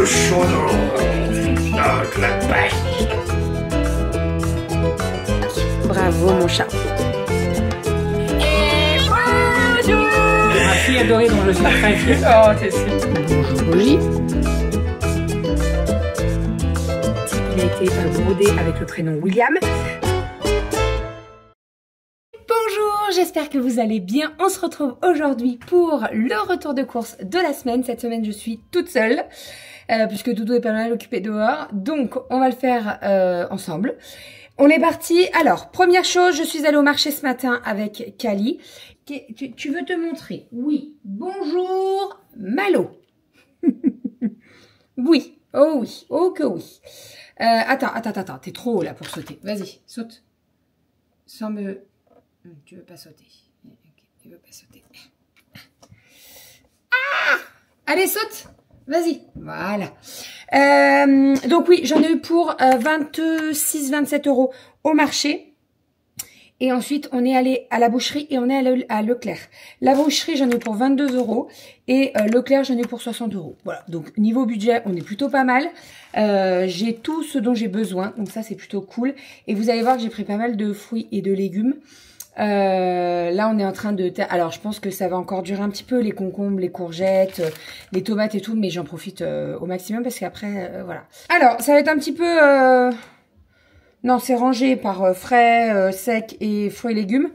chaudron dans la paille. Bravo mon chat. Et bonjour. Ma fille adorée dont je suis très fier. Oh, t'es super. Bonjour J. Il a été brodé avec le prénom William. Bonjour, j'espère que vous allez bien. On se retrouve aujourd'hui pour le retour de course de la semaine. Cette semaine, je suis toute seule, puisque Doudou est pas mal occupé dehors. Donc, on va le faire ensemble. On est parti. Alors, première chose, je suis allée au marché ce matin avec Kali. Tu veux te montrer? Oui. Bonjour, Malo. Oui. Oh oui. Oh que oui. Attends. T'es trop haut là pour sauter. Vas-y, saute. Sans me... Tu veux pas sauter. Okay, tu veux pas sauter. Ah! Allez, saute. Vas-y. Voilà. Donc oui, j'en ai eu pour 26-27 € au marché. Et ensuite, on est allé à la boucherie et on est allé à Leclerc. La boucherie, j'en ai eu pour 22 € et Leclerc, j'en ai eu pour 60 €. Voilà, donc niveau budget, on est plutôt pas mal. J'ai tout ce dont j'ai besoin, donc ça, c'est plutôt cool. Et vous allez voir que j'ai pris pas mal de fruits et de légumes. Là, on est en train de... Alors, je pense que ça va encore durer un petit peu, les concombres, les courgettes, les tomates et tout, mais j'en profite au maximum parce qu'après, voilà. Alors, ça va être un petit peu... Non, c'est rangé par frais, secs et fruits et légumes.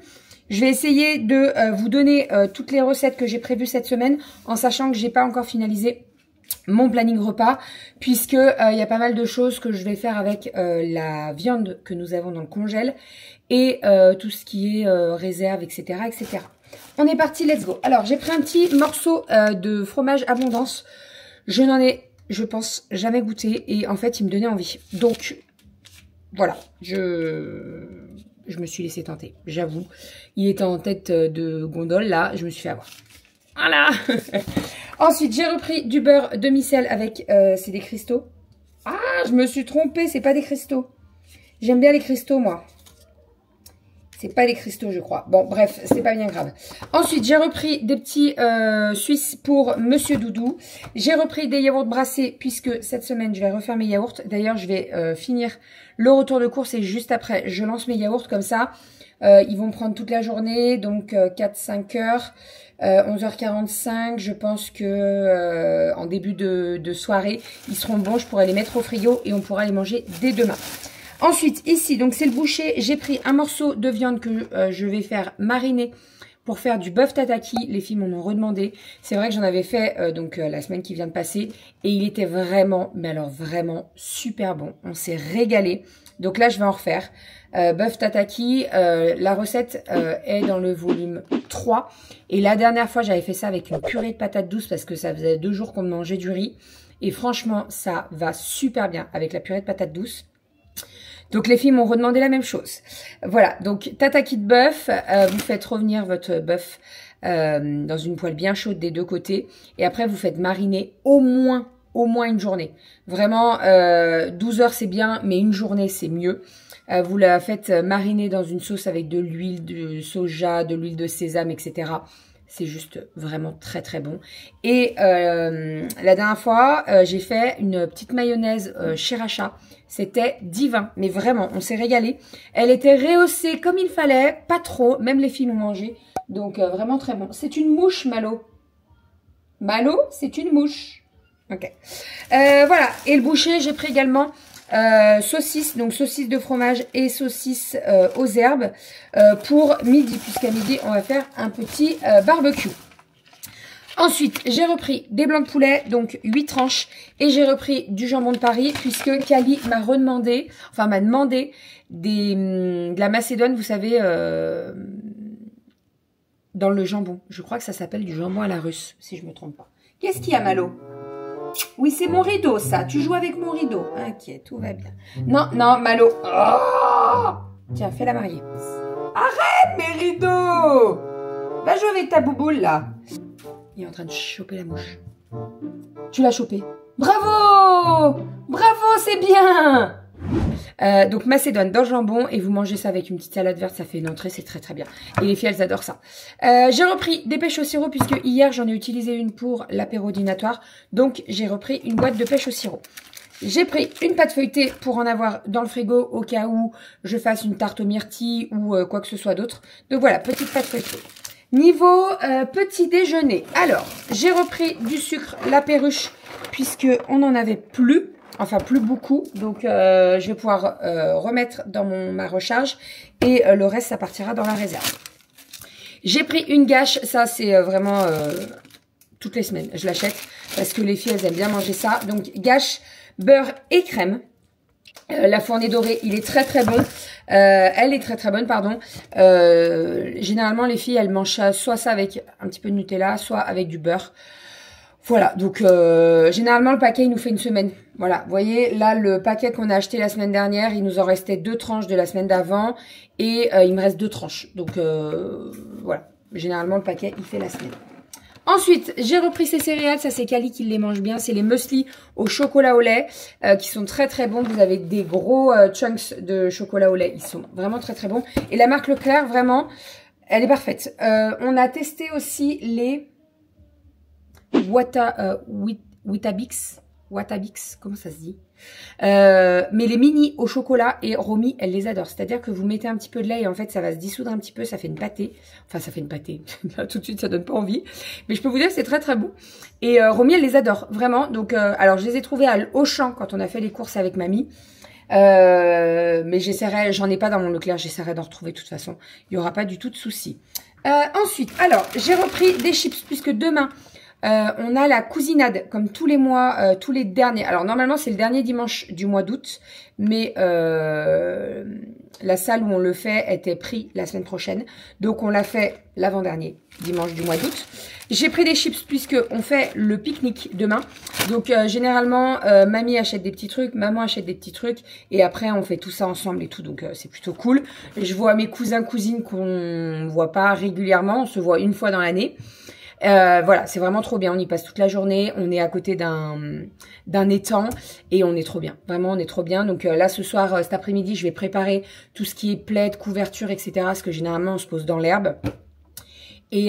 Je vais essayer de vous donner toutes les recettes que j'ai prévues cette semaine, en sachant que j'ai pas encore finalisé mon planning repas, puisque il y a pas mal de choses que je vais faire avec la viande que nous avons dans le congèle et tout ce qui est réserve, etc., etc. On est parti, let's go. Alors, j'ai pris un petit morceau de fromage abondance. Je n'en ai, je pense, jamais goûté et en fait, il me donnait envie. Donc, voilà, je me suis laissé tenter, j'avoue. Il était en tête de gondole, là, je me suis fait avoir. Voilà. Ensuite, j'ai repris du beurre demi-sel avec, c'est des cristaux. Ah, je me suis trompée, c'est pas des cristaux. J'aime bien les cristaux, moi. C'est pas des cristaux, je crois. Bon, bref, c'est pas bien grave. Ensuite, j'ai repris des petits Suisses pour Monsieur Doudou. J'ai repris des yaourts brassés, puisque cette semaine, je vais refaire mes yaourts. D'ailleurs, je vais finir le retour de course et juste après, je lance mes yaourts comme ça. Ils vont prendre toute la journée, donc 4-5 heures. 11h45, je pense que en début de soirée, ils seront bons. Je pourrai les mettre au frigo et on pourra les manger dès demain. Ensuite, ici, donc c'est le boucher. J'ai pris un morceau de viande que je vais faire mariner pour faire du bœuf tataki. Les filles m'en ont redemandé. C'est vrai que j'en avais fait la semaine qui vient de passer. Et il était vraiment, mais alors vraiment super bon. On s'est régalé. Donc là, je vais en refaire. Bœuf tataki, la recette est dans le volume 3. Et la dernière fois, j'avais fait ça avec une purée de patates douces parce que ça faisait 2 jours qu'on mangeait du riz. Et franchement, ça va super bien avec la purée de patates douces. Donc les filles m'ont redemandé la même chose. Voilà, donc tataki de bœuf, vous faites revenir votre bœuf dans une poêle bien chaude des deux côtés. Et après, vous faites mariner au moins une journée. Vraiment, 12 heures c'est bien, mais une journée c'est mieux. Vous la faites mariner dans une sauce avec de l'huile de soja, de l'huile de sésame, etc. C'est juste vraiment très très bon. Et la dernière fois, j'ai fait une petite mayonnaise sriracha. C'était divin, mais vraiment, on s'est régalé. Elle était rehaussée comme il fallait, pas trop, même les filles l'ont mangé. Donc vraiment très bon. C'est une mouche, Malo. Malo, c'est une mouche. Ok. Voilà, et le boucher, j'ai pris également saucisses, donc saucisses de fromage et saucisses aux herbes pour midi, puisqu'à midi, on va faire un petit barbecue. Ensuite, j'ai repris des blancs de poulet, donc 8 tranches, et j'ai repris du jambon de Paris, puisque Kali m'a redemandé, enfin m'a demandé de la Macédoine, vous savez, dans le jambon. Je crois que ça s'appelle du jambon à la russe, si je me trompe pas. Qu'est-ce qu'il y a, Malo? Oui, c'est mon rideau, ça. Tu joues avec mon rideau. Ok, tout va bien. Non, non, Malo. Oh, tiens, fais la mariée. Arrête mes rideaux. Va jouer avec ta bouboule, là. Il est en train de choper la mouche. Tu l'as chopé. Bravo. Bravo, c'est bien. Donc macédoine dans le jambon et vous mangez ça avec une petite salade verte, ça fait une entrée, c'est très très bien. Et les filles, elles adorent ça. J'ai repris des pêches au sirop puisque hier j'en ai utilisé une pour l'apéro dînatoire. Donc j'ai repris une boîte de pêche au sirop. J'ai pris une pâte feuilletée pour en avoir dans le frigo au cas où je fasse une tarte aux myrtilles ou quoi que ce soit d'autre. Donc voilà, petite pâte feuilletée. Niveau petit déjeuner, alors j'ai repris du sucre, la perruche, puisque on n'en avait plus, enfin plus beaucoup, donc je vais pouvoir remettre dans ma recharge et le reste ça partira dans la réserve. J'ai pris une gâche, ça c'est vraiment toutes les semaines, je l'achète parce que les filles elles aiment bien manger ça, donc gâche, beurre et crème. La fournée dorée, il est très très bon. Elle est très très bonne, pardon. Généralement, les filles, elles mangent soit ça avec un petit peu de Nutella, soit avec du beurre. Voilà, donc généralement, le paquet, il nous fait une semaine. Voilà, vous voyez, là, le paquet qu'on a acheté la semaine dernière, il nous en restait 2 tranches de la semaine d'avant. Et il me reste 2 tranches. Donc voilà, généralement, le paquet, il fait la semaine. Ensuite, j'ai repris ces céréales, ça c'est Cali qui les mange bien, c'est les muesli au chocolat au lait qui sont très très bons. Vous avez des gros chunks de chocolat au lait, ils sont vraiment très très bons. Et la marque Leclerc, vraiment, elle est parfaite. On a testé aussi les Watabix, comment ça se dit? Mais les mini au chocolat et Romy, elle les adore. C'est-à-dire que vous mettez un petit peu de lait et en fait ça va se dissoudre un petit peu, ça fait une pâtée. Enfin ça fait une pâtée, tout de suite ça donne pas envie. Mais je peux vous dire que c'est très très bon. Et Romy elle les adore, vraiment. Donc alors je les ai trouvés à Auchan quand on a fait les courses avec mamie. Mais j'essaierai, j'en ai pas dans mon Leclerc, j'essaierai d'en retrouver de toute façon. Il y aura pas du tout de souci. Ensuite, alors j'ai repris des chips puisque demain... on a la cousinade, comme tous les mois, tous les derniers. Alors, normalement, c'est le dernier dimanche du mois d'août. Mais la salle où on le fait était pris la semaine prochaine. Donc, on l'a fait l'avant-dernier dimanche du mois d'août. J'ai pris des chips puisque on fait le pique-nique demain. Donc, généralement, mamie achète des petits trucs, maman achète des petits trucs. Et après, on fait tout ça ensemble et tout. Donc, c'est plutôt cool. Je vois mes cousins, cousines qu'on voit pas régulièrement. On se voit une fois dans l'année. Voilà, c'est vraiment trop bien. On y passe toute la journée. On est à côté d'un étang et on est trop bien. Vraiment, on est trop bien. Donc là, ce soir, cet après-midi, je vais préparer tout ce qui est plaid, couverture, etc. Parce que généralement, on se pose dans l'herbe. Et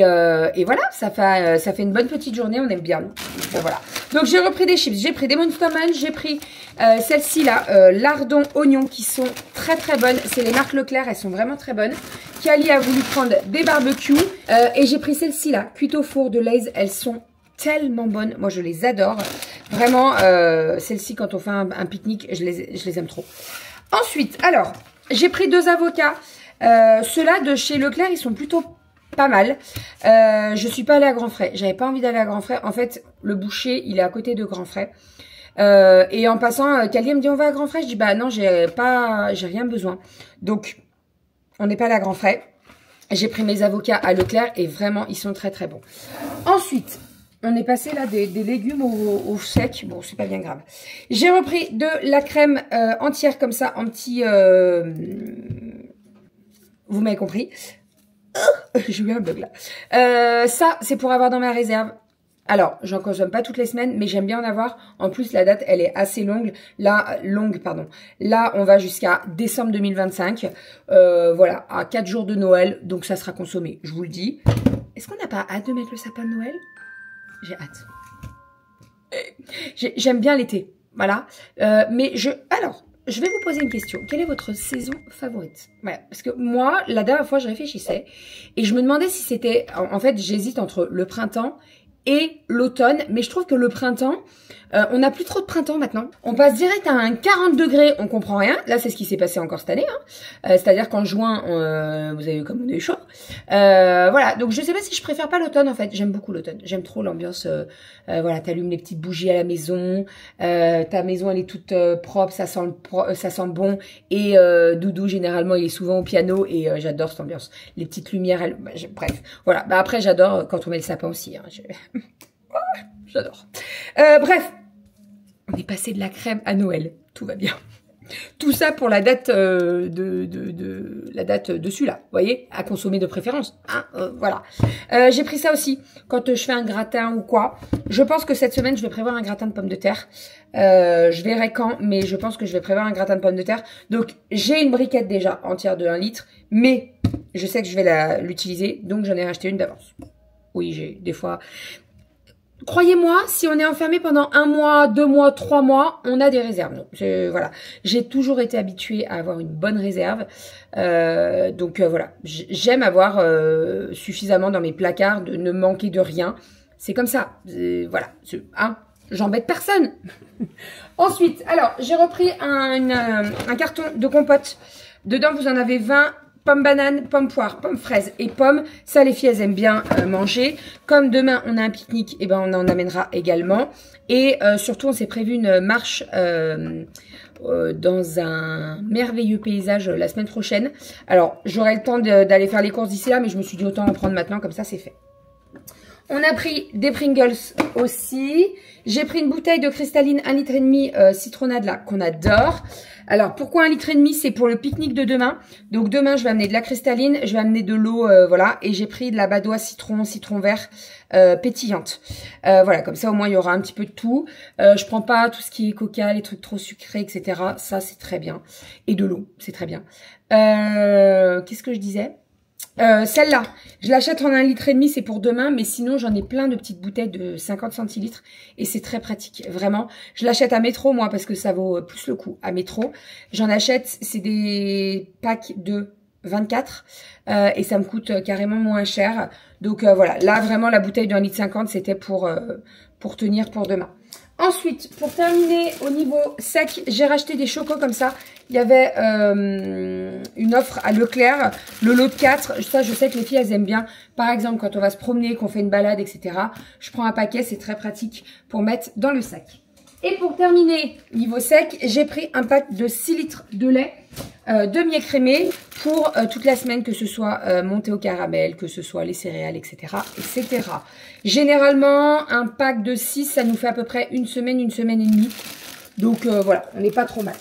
voilà, ça fait une bonne petite journée. On aime bien. Donc, voilà. Donc j'ai repris des chips. J'ai pris des Monster Man. J'ai pris celles-ci là, lardons, oignons, qui sont très très bonnes. C'est les marques Leclerc. Elles sont vraiment très bonnes. Kali a voulu prendre des barbecues et j'ai pris celles-ci là, cuites au four de Lay's. Elles sont tellement bonnes. Moi, je les adore. Vraiment, celles-ci, quand on fait un pique-nique, je les aime trop. Ensuite, alors, j'ai pris 2 avocats. Ceux-là de chez Leclerc, ils sont plutôt pas mal. Je suis pas allée à Grand Frais. J'avais pas envie d'aller à Grand Frais. En fait, le boucher, il est à côté de Grand Frais. Et en passant, Kali me dit, on va à Grand Frais. Je dis, bah non, j'ai rien besoin. Donc, on n'est pas allé à Grand Frais. J'ai pris mes avocats à Leclerc et vraiment, ils sont très très bons. Ensuite, on est passé là des légumes au sec. Bon, c'est pas bien grave. J'ai repris de la crème entière comme ça, en petit... Vous m'avez compris. J'ai eu un bug là. Ça, c'est pour avoir dans ma réserve. Alors, j'en consomme pas toutes les semaines, mais j'aime bien en avoir. En plus, la date, elle est assez longue. Là, on va jusqu'à décembre 2025. Voilà, à 4 jours de Noël. Donc, ça sera consommé, je vous le dis. Est-ce qu'on n'a pas hâte de mettre le sapin de Noël? J'ai hâte. J'aime bien l'été. Voilà. Alors, je vais vous poser une question. Quelle est votre saison favorite? Voilà. Parce que moi, la dernière fois, je réfléchissais. Et je me demandais si c'était... En fait, j'hésite entre le printemps et l'automne, mais je trouve que le printemps, on n'a plus trop de printemps maintenant. On passe direct à un 40 degrés, on comprend rien. Là, c'est ce qui s'est passé encore cette année. Hein. C'est-à-dire qu'en juin, vous avez vu comme on a eu chaud. Voilà, donc je sais pas si je préfère pas l'automne en fait. J'aime beaucoup l'automne. J'aime trop l'ambiance. Voilà, t'allumes les petites bougies à la maison. Ta maison, elle est toute propre, ça sent bon. Et Doudou, généralement, il est souvent au piano et j'adore cette ambiance. Les petites lumières, bref. Voilà, bah après, j'adore quand on met le sapin aussi. Hein. J'adore. Bref, on est passé de la crème à Noël. Tout va bien. Tout ça pour la date la date dessus là, vous voyez, à consommer de préférence. Hein, voilà. J'ai pris ça aussi quand je fais un gratin ou quoi. Je pense que cette semaine, je vais prévoir un gratin de pommes de terre. Je verrai quand, mais je pense que je vais prévoir un gratin de pommes de terre. Donc, j'ai une briquette déjà entière de 1 litre, mais je sais que je vais l'utiliser, donc j'en ai racheté une d'avance. Oui, j'ai des fois... Croyez-moi, si on est enfermé pendant 1 mois, 2 mois, 3 mois, on a des réserves. Donc, voilà, j'ai toujours été habituée à avoir une bonne réserve. Donc voilà, j'aime avoir suffisamment dans mes placards de ne manquer de rien. C'est comme ça. Voilà, hein, j'embête personne. Ensuite, alors, j'ai repris un carton de compote. Dedans, vous en avez 20. Pommes bananes, pommes poires, pommes fraises et pommes. Ça, les filles, elles aiment bien manger. Comme demain, on a un pique-nique, et ben on en amènera également. Et surtout, on s'est prévu une marche dans un merveilleux paysage la semaine prochaine. Alors, j'aurai le temps d'aller faire les courses d'ici là, mais je me suis dit autant en prendre maintenant, comme ça, c'est fait. On a pris des Pringles aussi. J'ai pris une bouteille de cristalline 1,5 litre citronnade là, qu'on adore. Alors, pourquoi 1,5 litre? C'est pour le pique-nique de demain. Donc, demain, je vais amener de la cristalline, je vais amener de l'eau, voilà. Et j'ai pris de la badoie citron vert pétillante. Voilà, comme ça, au moins, il y aura un petit peu de tout. Je prends pas tout ce qui est coca, les trucs trop sucrés, etc. Ça, c'est très bien. Et de l'eau, c'est très bien. Qu'est-ce que je disais? Celle-là, je l'achète en 1,5 litre, c'est pour demain, mais sinon j'en ai plein de petites bouteilles de 50 centilitres et c'est très pratique, vraiment. Je l'achète à Métro, moi, parce que ça vaut plus le coup à Métro. J'en achète, c'est des packs de 24 et ça me coûte carrément moins cher. Donc voilà, là vraiment la bouteille de 1,50 litre, c'était pour tenir pour demain. Ensuite, pour terminer au niveau sec, j'ai racheté des chocos comme ça. Il y avait une offre à Leclerc, le lot de 4. Ça, je sais que les filles, elles aiment bien. Par exemple, quand on va se promener, qu'on fait une balade, etc. Je prends un paquet, c'est très pratique pour mettre dans le sac. Et pour terminer, niveau sec, j'ai pris un pack de 6 litres de lait demi-écrémé pour toute la semaine, que ce soit monté au caramel, que ce soit les céréales, etc., etc. Généralement, un pack de 6, ça nous fait à peu près une semaine et demie. Donc voilà, on n'est pas trop mal.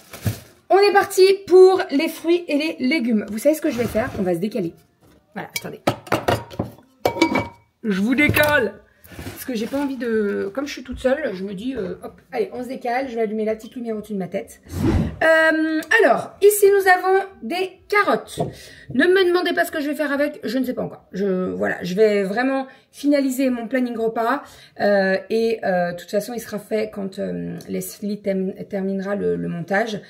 On est parti pour les fruits et les légumes. Vous savez ce que je vais faire? On va se décaler. Voilà, attendez. Je vous décale! Parce que j'ai pas envie de... Comme je suis toute seule, je me dis, hop, allez, on se décale. Je vais allumer la petite lumière au-dessus de ma tête. Alors, ici, nous avons des carottes. Ne me demandez pas ce que je vais faire avec, je ne sais pas encore. Voilà, je vais vraiment finaliser mon planning repas. De toute façon, il sera fait quand Leslie terminera le montage.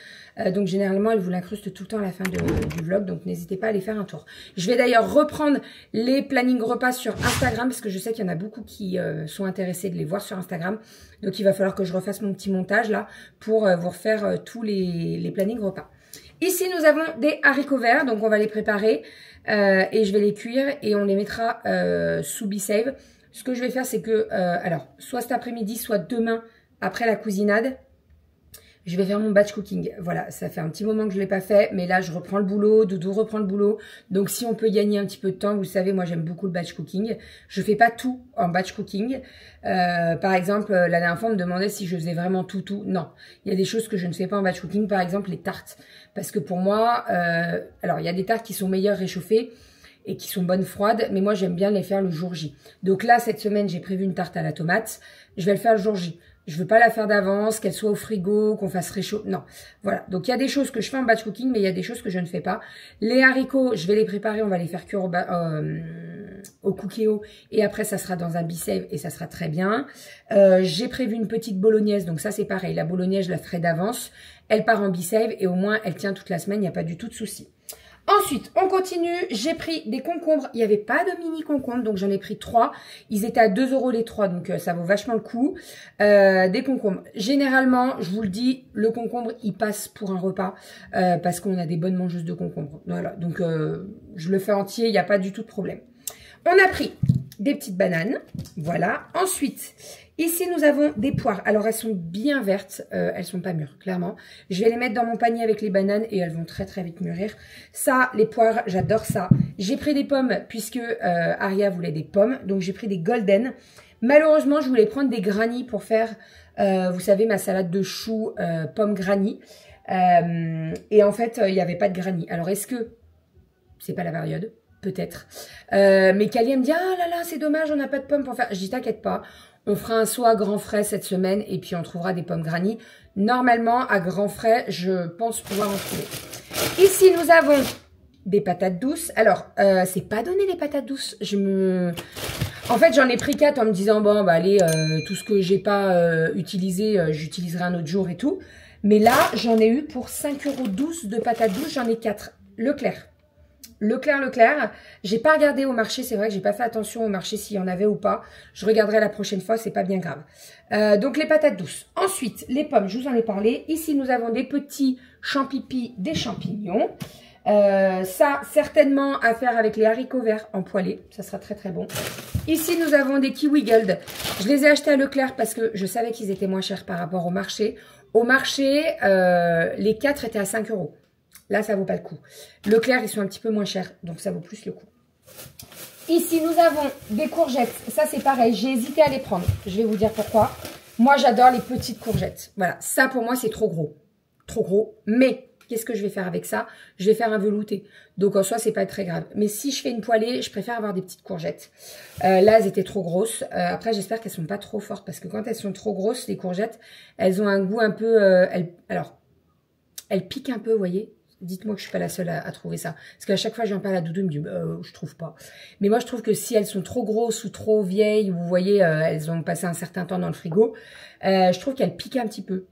Donc généralement, elle vous l'incruste tout le temps à la fin du vlog, donc n'hésitez pas à aller faire un tour. Je vais d'ailleurs reprendre les plannings repas sur Instagram, parce que je sais qu'il y en a beaucoup qui sont intéressés de les voir sur Instagram. Donc il va falloir que je refasse mon petit montage là, pour vous refaire tous les plannings repas. Ici, nous avons des haricots verts, donc on va les préparer et je vais les cuire et on les mettra sous B-Save. Ce que je vais faire, c'est que, alors, soit cet après-midi, soit demain, après la cousinade, je vais faire mon batch cooking. Voilà, ça fait un petit moment que je ne l'ai pas fait, mais là, je reprends le boulot, Doudou reprend le boulot. Donc, si on peut gagner un petit peu de temps, vous savez, moi, j'aime beaucoup le batch cooking. Je ne fais pas tout en batch cooking. Par exemple, la dernière fois, on me demandait si je faisais vraiment tout. Non, il y a des choses que je ne fais pas en batch cooking. Par exemple, les tartes. Parce que pour moi, alors, il y a des tartes qui sont meilleures réchauffées et qui sont bonnes froides, mais moi, j'aime bien les faire le jour J. Donc là, cette semaine, j'ai prévu une tarte à la tomate. Je vais le faire le jour J. Je veux pas la faire d'avance, qu'elle soit au frigo, qu'on fasse réchaud. Non. Voilà. Donc, il y a des choses que je fais en batch cooking, mais il y a des choses que je ne fais pas. Les haricots, je vais les préparer. On va les faire cuire au Cookéo. Et après, ça sera dans un B-Save et ça sera très bien. J'ai prévu une petite bolognaise. Donc, ça, c'est pareil. La bolognaise, je la ferai d'avance. Elle part en B-Save et au moins, elle tient toute la semaine. Il n'y a pas du tout de souci. Ensuite, on continue. J'ai pris des concombres. Il n'y avait pas de mini concombres, donc j'en ai pris 3. Ils étaient à 2 € les 3, donc ça vaut vachement le coup. Des concombres. Généralement, je vous le dis, le concombre, il passe pour un repas parce qu'on a des bonnes mangeuses de concombres. Voilà, donc je le fais entier, il n'y a pas du tout de problème. On a pris des petites bananes. Voilà. Ensuite, ici, nous avons des poires. Alors, elles sont bien vertes. Elles sont pas mûres, clairement. Je vais les mettre dans mon panier avec les bananes et elles vont très, très vite mûrir. Ça, les poires, j'adore ça. J'ai pris des pommes puisque Aria voulait des pommes. Donc, j'ai pris des golden. Malheureusement, je voulais prendre des granny pour faire, vous savez, ma salade de choux pommes granny. Et en fait, il n'y avait pas de granny. Alors, est-ce que c'est pas la période? Peut-être. Mais Kali me dit, ah là là, c'est dommage, on n'a pas de pommes pour faire. Je dis, t'inquiète pas, on fera un saut à grands frais cette semaine et puis on trouvera des pommes granny. Normalement, à grands frais, je pense pouvoir en trouver. Ici, nous avons des patates douces. Alors, c'est pas donné les patates douces. En fait, j'en ai pris 4 en me disant, bon, bah allez, tout ce que j'ai pas utilisé, j'utiliserai un autre jour et tout. Mais là, j'en ai eu pour 5,12 € de patates douces. J'en ai 4. Leclerc. J'ai pas regardé au marché. C'est vrai que j'ai pas fait attention au marché s'il y en avait ou pas. Je regarderai la prochaine fois. C'est pas bien grave. Donc, les patates douces. Ensuite, les pommes. Je vous en ai parlé. Ici, nous avons des petits champipis, des champignons. Ça, certainement à faire avec les haricots verts en poêlé. Ça sera très très bon. Ici, nous avons des kiwi gold. Je les ai achetés à Leclerc parce que je savais qu'ils étaient moins chers par rapport au marché. Au marché, les 4 étaient à 5 €. Là, ça vaut pas le coup. Leclerc, ils sont un petit peu moins chers, donc ça vaut plus le coup. Ici, nous avons des courgettes. Ça, c'est pareil. J'ai hésité à les prendre. Je vais vous dire pourquoi. Moi, j'adore les petites courgettes. Voilà, ça pour moi, c'est trop gros. Trop gros. Mais qu'est-ce que je vais faire avec ça? Je vais faire un velouté. Donc, en soi, c'est pas très grave. Mais si je fais une poêlée, je préfère avoir des petites courgettes. Là, elles étaient trop grosses. Après, j'espère qu'elles sont pas trop fortes. Parce que quand elles sont trop grosses, les courgettes, elles ont un goût un peu... alors, elles piquent un peu, vous voyez. Dites-moi que je suis pas la seule à trouver ça. Parce qu'à chaque fois, j'en parle à Doudou, il me dit, je trouve pas. Mais moi, je trouve que si elles sont trop grosses ou trop vieilles, vous voyez, elles ont passé un certain temps dans le frigo, je trouve qu'elles piquent un petit peu.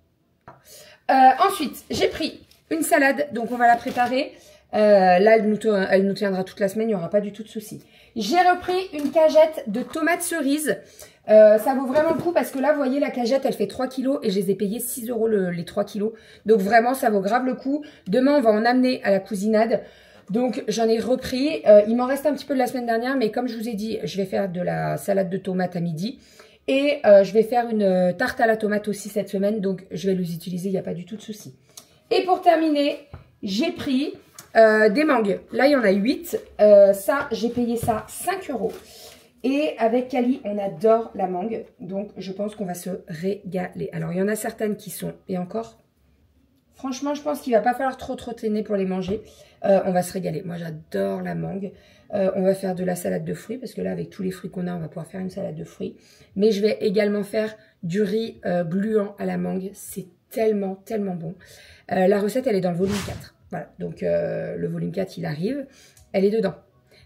Ensuite, j'ai pris une salade, donc on va la préparer. Là, elle nous tiendra toute la semaine, il n'y aura pas du tout de souci. J'ai repris une cagette de tomates cerises. Ça vaut vraiment le coup parce que là, vous voyez, la cagette, elle fait 3 kilos et je les ai payés 6 € les 3 kilos. Donc vraiment, ça vaut grave le coup. Demain, on va en amener à la cousinade. Donc, j'en ai repris. Il m'en reste un petit peu de la semaine dernière, mais comme je vous ai dit, je vais faire de la salade de tomates à midi. Et je vais faire une tarte à la tomate aussi cette semaine. Donc, je vais les utiliser, il n'y a pas du tout de souci. Et pour terminer, j'ai pris des mangues. Là, il y en a 8. Ça, j'ai payé ça 5 €. Et avec Kali, on adore la mangue. Donc, je pense qu'on va se régaler. Alors, il y en a certaines qui sont... Et encore, franchement, je pense qu'il va pas falloir trop traîner pour les manger. On va se régaler. Moi, j'adore la mangue. On va faire de la salade de fruits. Parce que là, avec tous les fruits qu'on a, on va pouvoir faire une salade de fruits. Mais je vais également faire du riz gluant à la mangue. C'est tellement, tellement bon. La recette, elle est dans le volume 4. Voilà. Donc, le volume 4, il arrive. Elle est dedans.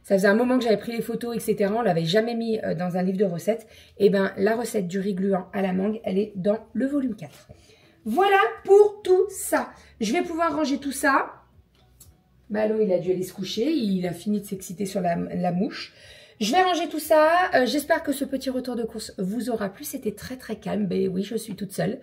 Ça faisait un moment que j'avais pris les photos, etc. On ne l'avait jamais mis dans un livre de recettes. Et bien, la recette du riz gluant à la mangue, elle est dans le volume 4. Voilà pour tout ça. Je vais pouvoir ranger tout ça. Malo, il a dû aller se coucher. Il a fini de s'exciter sur la mouche. Je vais ranger tout ça. J'espère que ce petit retour de course vous aura plu. C'était très très calme. Ben oui, je suis toute seule.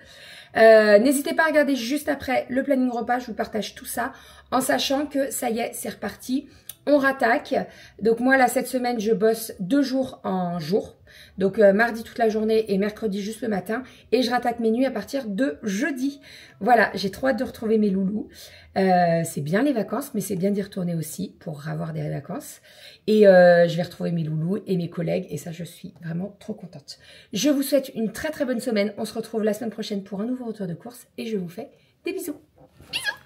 N'hésitez pas à regarder juste après le planning repas. Je vous partage tout ça en sachant que ça y est, c'est reparti. On rattaque. Donc moi là cette semaine je bosse 2 jours en jour. Donc mardi toute la journée et mercredi juste le matin. Et je rattaque mes nuits à partir de jeudi. Voilà, j'ai trop hâte de retrouver mes loulous. C'est bien les vacances, mais c'est bien d'y retourner aussi pour avoir des vacances. Et je vais retrouver mes loulous et mes collègues. Et ça, je suis vraiment trop contente. Je vous souhaite une très très bonne semaine. On se retrouve la semaine prochaine pour un nouveau retour de course. Et je vous fais des bisous. Bisous!